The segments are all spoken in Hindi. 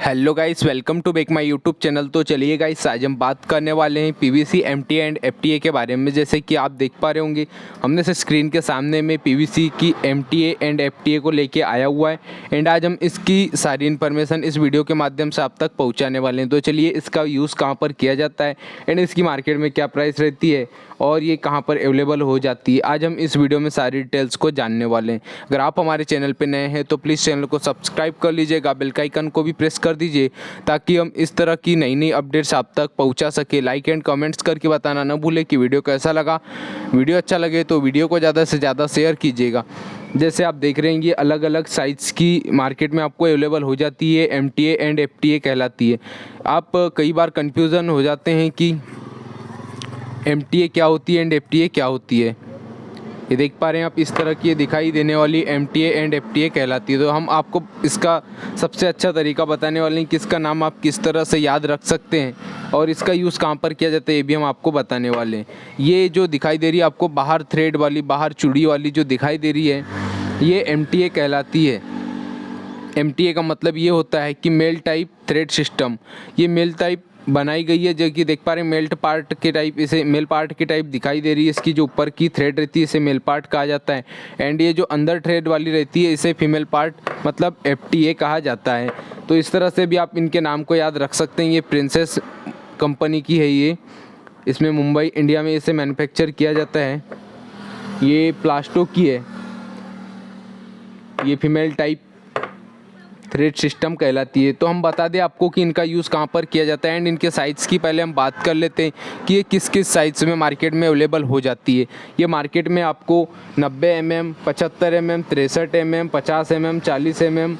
Hello guys, welcome to back my YouTube channel. तो चलिए गाइस, आज हम बात करने वाले हैं पीवीसी, एमटीए एंड एफटीए के बारे में। जैसे कि आप देख पा रहे होंगे, हमने से स्क्रीन के सामने में पीवीसी की एमटीए एंड एफटीए को लेके आया हुआ है एंड आज हम इसकी सारी इन्फॉर्मेशन इस वीडियो के माध्यम से आप तक पहुंचाने वाले हैं। तो चलिए, इसका यूज़ कहाँ पर किया जाता है एंड इसकी मार्केट में क्या प्राइस रहती है और ये कहाँ पर अवेलेबल हो जाती है, आज हम इस वीडियो में सारी डिटेल्स को जानने वाले हैं। अगर आप हमारे चैनल पर नए हैं तो प्लीज़ चैनल को सब्सक्राइब कर लीजिएगा, बेल का आइकन को भी प्रेस कर दीजिए ताकि हम इस तरह की नई नई अपडेट्स आप तक पहुंचा सके। लाइक एंड कमेंट्स करके बताना न भूलें कि वीडियो कैसा लगा। वीडियो अच्छा लगे तो वीडियो को ज़्यादा से ज़्यादा शेयर कीजिएगा। जैसे आप देख रहे हैं, ये अलग अलग साइज़ की मार्केट में आपको अवेलेबल हो जाती है, एमटीए एंड एफटीए कहलाती है। आप कई बार कन्फ्यूज़न हो जाते हैं कि एमटीए क्या होती है एंड एफटीए क्या होती है। ये देख पा रहे हैं आप, इस तरह की दिखाई देने वाली एमटीए एंड एफटीए कहलाती है। तो हम आपको इसका सबसे अच्छा तरीका बताने वाले हैं कि इसका नाम आप किस तरह से याद रख सकते हैं और इसका यूज़ कहाँ पर किया जाता है ये भी हम आपको बताने वाले हैं। ये जो दिखाई दे रही है आपको बाहर थ्रेड वाली, बाहर चूड़ी वाली जो दिखाई दे रही है, ये एमटीए कहलाती है। एमटीए का मतलब ये होता है कि मेल टाइप थ्रेड सिस्टम। ये मेल टाइप बनाई गई है, जो कि देख पा रहे हैं मेल्ट पार्ट के टाइप, इसे मेल पार्ट के टाइप दिखाई दे रही है। इसकी जो ऊपर की थ्रेड रहती है इसे मेल पार्ट कहा जाता है एंड ये जो अंदर थ्रेड वाली रहती है इसे फीमेल पार्ट मतलब एफटीए कहा जाता है। तो इस तरह से भी आप इनके नाम को याद रख सकते हैं। ये प्रिंसेस कंपनी की है, ये इसमें मुंबई इंडिया में इसे मैन्युफैक्चर किया जाता है। ये प्लास्टो की है, ये फीमेल टाइप थ्रेड सिस्टम कहलाती है। तो हम बता दें आपको कि इनका यूज़ कहाँ पर किया जाता है एंड इनके साइज़ की पहले हम बात कर लेते हैं कि ये किस किस साइज़ में मार्केट में अवेलेबल हो जाती है। ये मार्केट में आपको 90 mm, 75 mm, 63 mm, 50 mm, 40 mm,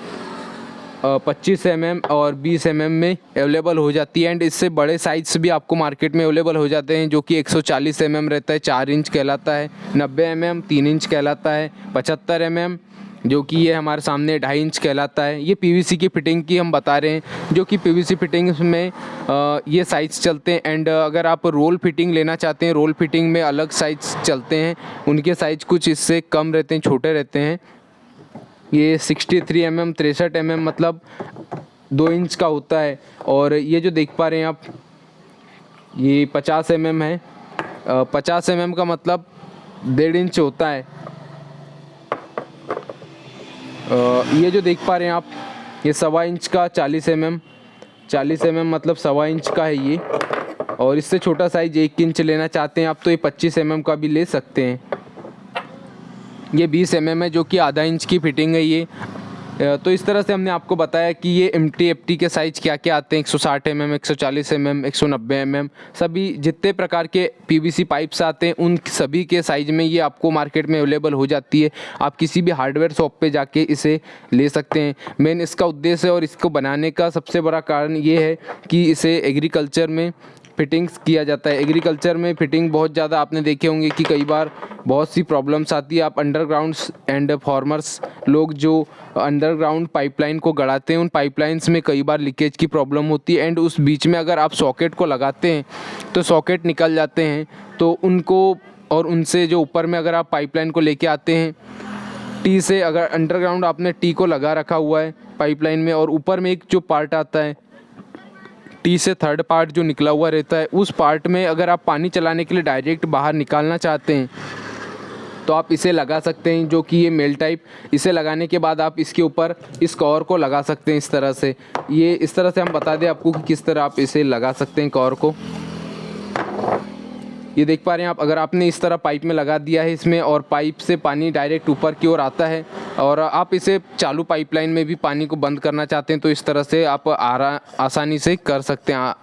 25 mm और 20 mm में अवेलेबल हो जाती है एंड इससे बड़े साइज़ भी आपको मार्केट में अवेलेबल हो जाते हैं, जो कि 140 mm रहता है, 4 इंच कहलाता है, 90 mm 3 इंच कहलाता है, 75 mm जो कि ये हमारे सामने 2.5 इंच कहलाता है। ये पीवीसी की फिटिंग की हम बता रहे हैं, जो कि पीवीसी फिटिंग में ये साइज़ चलते हैं एंड अगर आप रोल फिटिंग लेना चाहते हैं, रोल फिटिंग में अलग साइज़ चलते हैं, उनके साइज़ कुछ इससे कम रहते हैं, छोटे रहते हैं। ये 63 mm, 63 mm मतलब 2 इंच का होता है और ये जो देख पा रहे हैं आप, ये 50 mm है। 50 mm का मतलब 1.5 इंच होता है। ये जो देख पा रहे हैं आप, ये 1.25 इंच का 40 mm, 40 mm मतलब 1.25 इंच का है ये। और इससे छोटा साइज 1 इंच लेना चाहते हैं आप तो ये 25 mm का भी ले सकते हैं। ये 20 mm है, जो कि आधा इंच की फिटिंग है ये। तो इस तरह से हमने आपको बताया कि ये एमटी एफटी के साइज़ क्या क्या आते हैं। 160 mm, 140 mm, 190 mm, सभी जितने प्रकार के पीवीसी पाइप्स आते हैं उन सभी के साइज़ में ये आपको मार्केट में अवेलेबल हो जाती है। आप किसी भी हार्डवेयर शॉप पे जाके इसे ले सकते हैं। मेन इसका उद्देश्य और इसको बनाने का सबसे बड़ा कारण ये है कि इसे एग्रीकल्चर में फिटिंग्स किया जाता है। एग्रीकल्चर में फिटिंग बहुत ज़्यादा आपने देखे होंगे कि कई बार बहुत सी प्रॉब्लम्स आती है। आप अंडरग्राउंड्स एंड फार्मर्स लोग जो अंडरग्राउंड पाइपलाइन को गड़ाते हैं, उन पाइपलाइंस में कई बार लीकेज की प्रॉब्लम होती है एंड उस बीच में अगर आप सॉकेट को लगाते हैं तो सॉकेट निकल जाते हैं। तो उनको और उनसे जो ऊपर में अगर आप पाइपलाइन को लेके आते हैं, टी से अगर अंडरग्राउंड आपने टी को लगा रखा हुआ है पाइपलाइन में और ऊपर में एक जो पार्ट आता है टी से थर्ड पार्ट जो निकला हुआ रहता है, उस पार्ट में अगर आप पानी चलाने के लिए डायरेक्ट बाहर निकालना चाहते हैं तो आप इसे लगा सकते हैं, जो कि ये मेल टाइप। इसे लगाने के बाद आप इसके ऊपर इस कवर को लगा सकते हैं इस तरह से। ये इस तरह से हम बता दें आपको कि किस तरह आप इसे लगा सकते हैं कवर को। ये देख पा रहे हैं आप, अगर आपने इस तरह पाइप में लगा दिया है इसमें और पाइप से पानी डायरेक्ट ऊपर की ओर आता है और आप इसे चालू पाइपलाइन में भी पानी को बंद करना चाहते हैं तो इस तरह से आप आसानी से कर सकते हैं।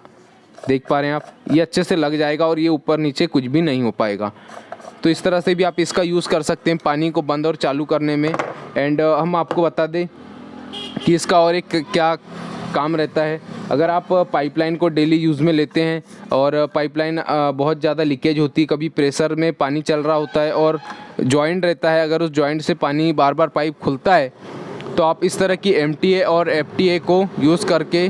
देख पा रहे हैं आप, ये अच्छे से लग जाएगा और ये ऊपर नीचे कुछ भी नहीं हो पाएगा। तो इस तरह से भी आप इसका यूज़ कर सकते हैं पानी को बंद और चालू करने में। एंड हम आपको बता दें कि इसका और एक क्या काम रहता है। अगर आप पाइपलाइन को डेली यूज़ में लेते हैं और पाइपलाइन बहुत ज़्यादा लीकेज होती है, कभी प्रेशर में पानी चल रहा होता है और जॉइंट रहता है, अगर उस जॉइंट से पानी बार बार पाइप खुलता है तो आप इस तरह की एमटीए और एफटीए को यूज़ करके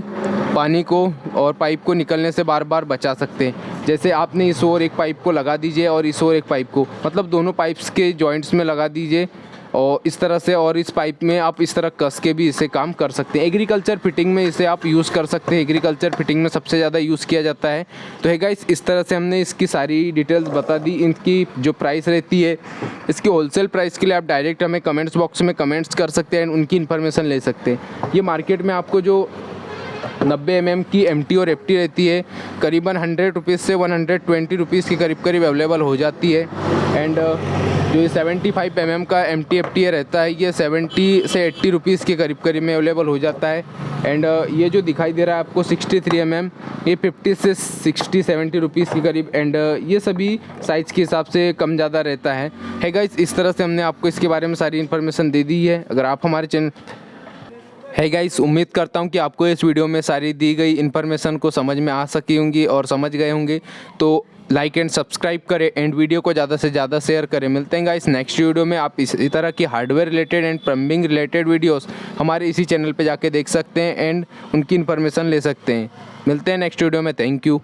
पानी को और पाइप को निकलने से बार बार बचा सकते हैं। जैसे आपने इस ओर एक पाइप को लगा दीजिए और इस ओर एक पाइप को, मतलब दोनों पाइप्स के जॉइंट्स में लगा दीजिए और इस तरह से, और इस पाइप में आप इस तरह कस के भी इसे काम कर सकते हैं। एग्रीकल्चर फिटिंग में इसे आप यूज़ कर सकते हैं, एग्रीकल्चर फिटिंग में सबसे ज़्यादा यूज़ किया जाता है। तो है गाइस, इस तरह से हमने इसकी सारी डिटेल्स बता दी। इनकी जो प्राइस रहती है, इसकी होलसेल प्राइस के लिए आप डायरेक्ट हमें कमेंट्स बॉक्स में कमेंट्स कर सकते हैं एंड उनकी इन्फॉर्मेशन ले सकते हैं। ये मार्केट में आपको जो 90 mm की MT और FT रहती है, करीबन 100 रुपीज़ से 120 रुपीज़ के करीब अवेलेबल हो जाती है। एंड जो ये 75 mm का MT FT रहता है, ये 70 से 80 रुपीज़ के करीब में अवेलेबल हो जाता है। एंड ये जो दिखाई दे रहा है आपको 63 mm, ये 50 से 60-70 रुपीज़ के करीब, एंड ये सभी साइज़ के हिसाब से कम ज़्यादा रहता है गाइस। इस तरह से हमने आपको इसके बारे में सारी इन्फॉर्मेशन दे दी है। अगर आप हमारे चैनल है गाइस, उम्मीद करता हूं कि आपको इस वीडियो में सारी दी गई इन्फॉर्मेशन को समझ में आ सकी होंगी और समझ गए होंगे। तो लाइक एंड सब्सक्राइब करें एंड वीडियो को ज़्यादा से ज़्यादा शेयर करें। मिलते हैं गाइस नेक्स्ट वीडियो में। आप इसी तरह की hardware related and plumbing related videos हमारे इसी चैनल पे जाके देख सकते हैं एंड उनकी इन्फॉर्मेशन ले सकते हैं। मिलते हैं नेक्स्ट वीडियो में। Thank you.